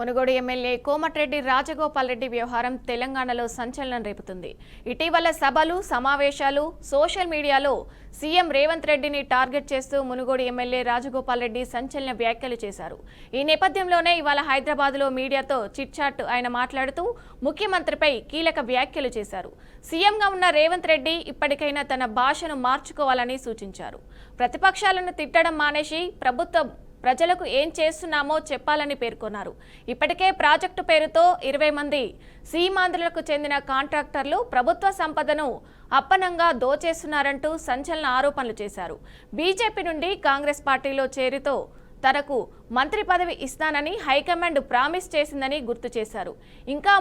Munugode MLA Komatireddy Rajagopal Reddy వ్యవహారం తెలంగాణలో సంచలనం రేపుతుంది. ఇటీవల సభలు, సమావేశాలు, సోషల్ మీడియాలో సీఎం రేవంత్ రెడ్డిని టార్గెట్ చేస్తూ మునుగోడు ఎమ్మెల్యే రాజగోపాల్ రెడ్డి సంచలన వ్యాఖ్యలు చేశారు. ఈ నేపథ్యంలోనే ఇవాళ హైదరాబాద్లో మీడియాతో చిట్చాట్ ఆయన మాట్లాడుతూ ముఖ్యమంత్రిపై కీలక వ్యాఖ్యలు చేశారు. సీఎంగా ఉన్న రేవంత్ రెడ్డి ఇప్పటికైనా తన భాషను మార్చుకోవాలని సూచించారు. ప్రతిపక్షాలను తిట్టడం మానేసి ప్రభుత్వం ప్రజలకు ఏం చేస్తున్నామో చెప్పాలని పేర్కొన్నారు. ఇప్పటికే ప్రాజెక్టు పేరుతో 20 మంది సీమాంధ్రులకు చెందిన కాంట్రాక్టర్లు ప్రభుత్వ సంపదను అప్పనంగా దోచేస్తున్నారంటూ సంచలన ఆరోపణలు చేశారు. బీజేపీ నుండి కాంగ్రెస్ పార్టీలో చేరితో తనకు మంత్రి పదవి ఇస్తానని హైకమాండ్ ప్రామిస్ చేసిందని గుర్తు చేశారు. ఇంకా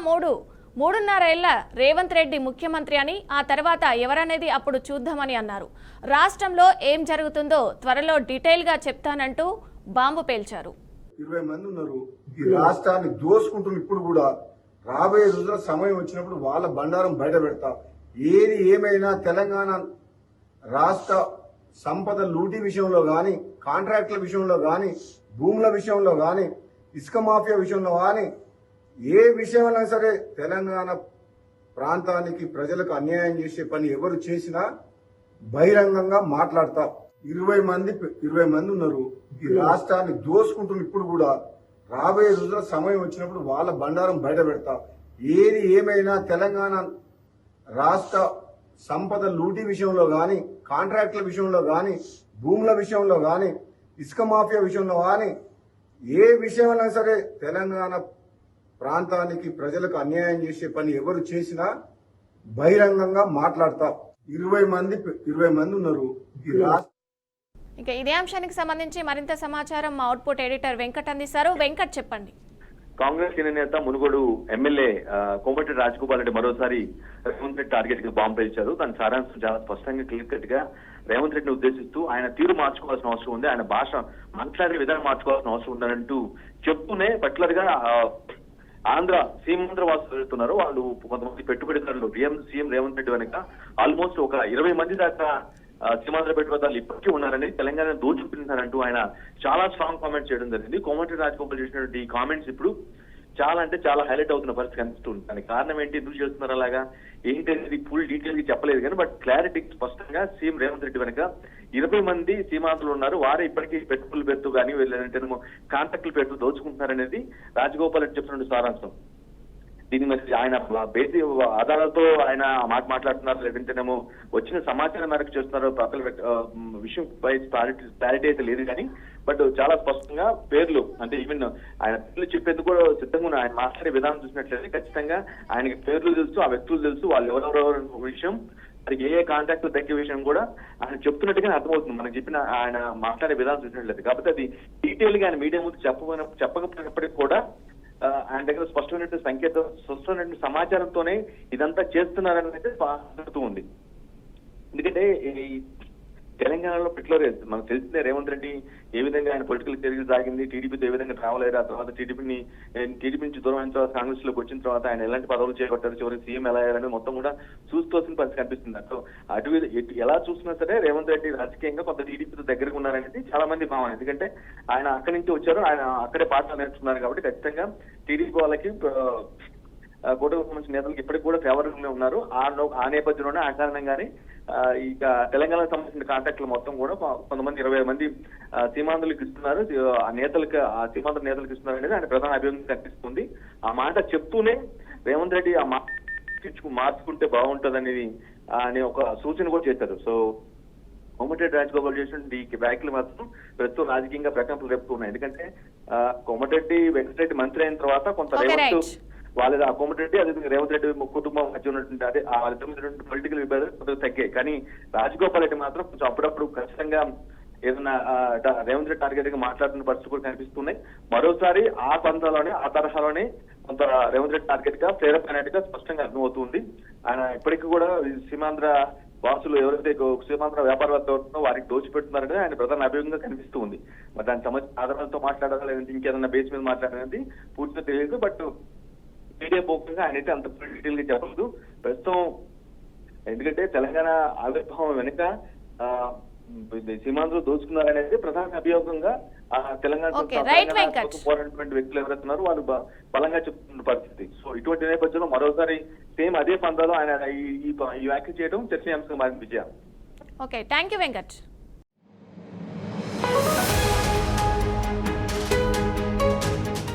మూడున్నర ఏళ్ల రేవంత్ రెడ్డి ముఖ్యమంత్రి అని, ఆ తర్వాత ఎవరనేది అప్పుడు చూద్దామని అన్నారు. రాష్ట్రంలో ఏం జరుగుతుందో త్వరలో డీటెయిల్గా చెప్తానంటూ బాంబు పేల్చారు. 20 మంది ఉన్నారు. ఈ రాష్ట్రాన్ని దోసుకుంటున్న ఇప్పుడు కూడా రాబోయే రోజుల సమయం వచ్చినప్పుడు వాళ్ళ బండారం బయట పెడతా. ఏది ఏమైనా తెలంగాణ రాష్ట్ర సంపద లూటీ విషయంలో గాని, కాంట్రాక్టుల విషయంలో గాని, భూముల విషయంలో గాని, ఇసుక మాఫియా విషయంలో గాని, ఏ విషయంలో సరే తెలంగాణ ప్రాంతానికి ప్రజలకు అన్యాయం చేసే పని ఎవరు చేసినా బహిరంగంగా మాట్లాడతా. 20 మంది ఉన్నారు. ఈ రాష్ట్రాన్ని దోసుకుంటున్న ఇప్పుడు కూడా రాబోయే రోజుల సమయం వచ్చినప్పుడు వాళ్ళ బండారం బయట పెడతా. ఏది ఏమైనా తెలంగాణ రాష్ట్ర సంపద లూటీ విషయంలో గాని, కాంట్రాక్టుల విషయంలో గాని, భూముల విషయంలో గాని, ఇసుక మాఫియా విషయంలో గాని, ఏ విషయంలో సరే తెలంగాణ ప్రాంతానికి ప్రజలకు అన్యాయం చేసే పని ఎవరు చేసినా బహిరంగంగా మాట్లాడతా. 20 మంది ఉన్నారు. ఈ రాష్ట్ర ఇక ఇదే అంశానికి సంబంధించి మరింత సమాచారం మా అవుట్పుట్ ఎడిటర్ వెంకట్ అందిస్తారు. వెంకట్, చెప్పండి. కాంగ్రెస్ సీనియర్ నేత మునుగోడు ఎమ్మెల్యే కోమటిరెడ్డి రాజగోపాల్ రెడ్డి మరోసారి రేవంత్ రెడ్డి టార్గెట్ గా బాంబు పేల్చారు. దాని సారాంశం చాలా స్పష్టంగా క్లియర్ కట్ గా రేవంత్ రెడ్డిని ఉద్దేశిస్తూ ఆయన తీరు మార్చుకోవాల్సిన అవసరం ఉంది, ఆయన భాష మాట్లాడే విధానం మార్చుకోవాల్సిన అవసరం ఉందంటూ చెప్తూనే పర్టికులర్ గా సీమాంధ్ర వాసులు వెళ్తున్నారు. వాళ్ళు కొంతమంది పెట్టుబడిదారులు సీఎం రేవంత్ రెడ్డి వెనక ఆల్మోస్ట్ ఒక 20 మంది దాకా సీమాంధ్ర పెట్టుబడిదారులు ఇప్పటికీ ఉన్నారని, తెలంగాణ దోచుకుంటున్నారంటూ ఆయన చాలా స్ట్రాంగ్ కామెంట్స్ చేయడం జరిగింది. కోమటిరెడ్డి రాజగోపాల్ చేసినటువంటి ఈ కామెంట్స్ ఇప్పుడు చాలా హైలైట్ అవుతున్న పరిస్థితి కనిపిస్తుంది. దానికి కారణం ఏంటి, ఎందుకు చేస్తున్నారు అలాగా ఏంటి అనేది ఫుల్ డీటెయిల్ గా చెప్పలేదు కానీ బట్ క్లారిటీ స్పష్టంగా సీఎం రేవంత్ రెడ్డి వెనక 20 మంది సీమాంధ్రులు ఉన్నారు. వారే ఇప్పటికీ పెట్టుబడులు పెడుతూ కానీ లేదంటే కాంట్రాక్టులు పెడుతూ దోచుకుంటున్నారనేది రాజగోపాల్ రెడ్డి చెప్తున్న సారాంశం. దీని మరి ఆయన బేసి ఆధారాలతో ఆయన మాట్లాడుతున్నారు, లేదంటేనేమో వచ్చిన సమాచారం మేరకు చేస్తున్నారు. అసలు విషయం పై క్లారిటీ అయితే లేదు కానీ బట్ చాలా స్పష్టంగా పేర్లు అంటే ఈవెన్ ఆయన పేర్లు చెప్పేందుకు కూడా సిద్ధంగా ఉన్న ఆయన మాట్లాడే విధానం చూసినట్లయితే ఖచ్చితంగా ఆయనకి పేర్లు తెలుసు, ఆ వ్యక్తులు తెలుసు, వాళ్ళు ఎవరెవరెవరు విషయం, మనకి ఏ కాంటాక్ట్ తగ్గే విషయం కూడా ఆయన చెప్తున్నట్టుగానే అర్థమవుతుంది మనకి చెప్పిన ఆయన మాట్లాడే విధానం చూసినట్లయితే. కాబట్టి అది డీటెయిల్ గా ఆయన మీడియా ముందు చెప్పకపోయినప్పటికీ కూడా ఆయన దగ్గర స్పష్టమైన సమాచారంతోనే ఇదంతా చేస్తున్నారని అయితే చెప్తూ ఉంది. ఎందుకంటే తెలంగాణలో పిట్లర్ మనకు తెలిసిందే రేవంత్ రెడ్డి ఏ విధంగా ఆయన పొలిటికల్ కెరీర్ సాగింది, టీడీపీతో ఏ విధంగా ట్రావెల్ అయ్యారు, ఆ తర్వాత టీడీపీ నుంచి దూరం అయిన తర్వాత కాంగ్రెస్ లోకి వచ్చిన తర్వాత ఆయన ఎలాంటి పదవులు చేపట్టారు, చివరికి సీఎం ఎలా అయ్యారని మొత్తం కూడా చూస్తూసిన పరిస్థితి కనిపిస్తుంది. సో అటు ఎలా చూసినా సరే రేవంత్ రెడ్డి రాజకీయంగా కొంత టీడీపీతో దగ్గరగా ఉన్నారనేది చాలా మంది భావన. ఎందుకంటే ఆయన అక్కడి నుంచి వచ్చారు, ఆయన అక్కడే పాఠాలు నేర్చుకున్నారు కాబట్టి ఖచ్చితంగా టీడీపీ వాళ్ళకి కూటమికి సంబంధించిన నేతలకు ఇప్పటికి కూడా ఫేవరబుల్ గా ఉన్నారు. ఆ నేపథ్యంలోనే ఆ కారణంగానే ఇక తెలంగాణకు సంబంధించిన కాంటాక్ట్లు మొత్తం కూడా కొంతమంది 20 మంది సీమాంధ్రులకు ఇస్తున్నారు, ఆ సీమాంధ్ర నేతలకు ఇస్తున్నారు అనేది ఆయన ప్రధాన అభివృద్ధి కనిపిస్తుంది. ఆ మాట చెప్తూనే రేవంత్ రెడ్డి ఆ మాట మార్చుకుంటే బాగుంటుంది అనేది అనే ఒక సూచన కూడా చేశారు. సో కోమటిరెడ్డి రాజగోపాల్ చేసినటువంటి వ్యాఖ్యలు మాత్రం ప్రస్తుతం రాజకీయంగా ప్రకంపనలు రేపుతున్నాయి. ఎందుకంటే కోమటిరెడ్డి వెంకటరెడ్డి మంత్రి అయిన తర్వాత కొంత రేవంత్ వాళ్ళ కోమటిరెడ్డి అదే రేవంత్ రెడ్డి కుటుంబం మధ్య ఉన్నటువంటి అదే వాళ్ళిద్దరు పొలిటికల్ విభేదాలు కొంచెం తగ్గాయి. కానీ రాజగోపాల్ రెడ్డి మాత్రం కొంచెం అప్పుడప్పుడు ఖచ్చితంగా ఏదైనా రేవంత్ రెడ్డి టార్గెట్ గా మాట్లాడుతున్న పరిస్థితులు కూడా కనిపిస్తున్నాయి. మరోసారి ఆ పంతాలోనే ఆ తరహాలోనే కొంత రేవంత్ రెడ్డి టార్గెట్ గా ప్రేరేపణగా స్పష్టంగా అర్థమవుతుంది. ఆయన ఇప్పటికీ కూడా సీమాంధ్ర వాసులు ఎవరైతే సీమాంధ్ర వ్యాపారవేత్తలు వారికి దోచిపెడుతున్నారనేది ఆయన ప్రధాన అభియోగంగా కనిపిస్తూ ఉంది. మరి దానికి సంబంధించిన ఆధారాలతో మాట్లాడాలా లేదంటే ఇంకేదన్నా బేస్ మీద మాట్లాడాలనేది పూర్తిగా తెలియదు. బట్ మీడియా పోకుండా ఆయన అయితే అంత డీటెయిల్ గా చెప్పదు ప్రస్తుతం. ఎందుకంటే తెలంగాణ ఆవిర్భావం వెనుక సీమాంధ్రలో దోచుకున్నారనేది ప్రధాన అభియోగంగా తెలంగాణ Okay, right, వెంకట్. పోరాడినటువంటి వ్యక్తులు ఎవరైతున్నారో వాళ్ళు బలంగా చెప్తున్న పరిస్థితి. సో ఇటువంటి నేపథ్యంలో మరోసారి సేమ్ అదే పందాలో ఆయన ఈ వ్యాఖ్య చేయడం చర్చనీయాంశంగా మారింది Vijaya. Okay, thank you Venkat.